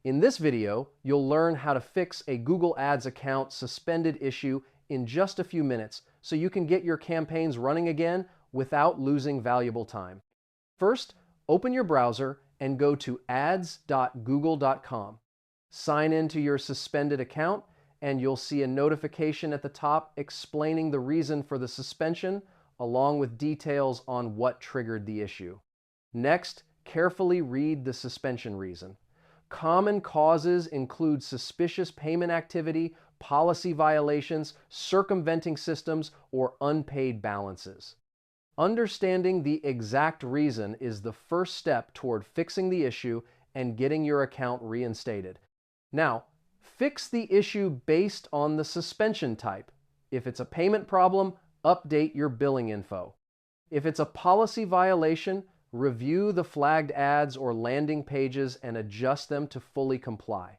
In this video, you'll learn how to fix a Google Ads account suspended issue in just a few minutes so you can get your campaigns running again without losing valuable time. First, open your browser and go to ads.google.com. Sign into your suspended account and you'll see a notification at the top explaining the reason for the suspension along with details on what triggered the issue. Next, carefully read the suspension reason. Common causes include suspicious payment activity, policy violations, circumventing systems, or unpaid balances. Understanding the exact reason is the first step toward fixing the issue and getting your account reinstated. Now, fix the issue based on the suspension type. If it's a payment problem, update your billing info. If it's a policy violation, review the flagged ads or landing pages and adjust them to fully comply.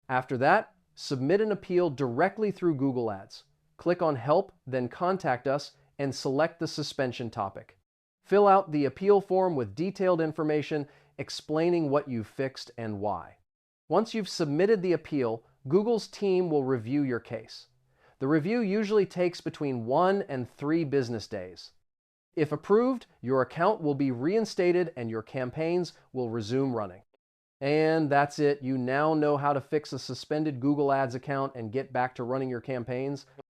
After that, submit an appeal directly through Google Ads. Click on Help, then Contact Us, and select the suspension topic. Fill out the appeal form with detailed information explaining what you've fixed and why. Once you've submitted the appeal, Google's team will review your case. The review usually takes between 1 and 3 business days. If approved, your account will be reinstated and your campaigns will resume running. And that's it. You now know how to fix a suspended Google Ads account and get back to running your campaigns.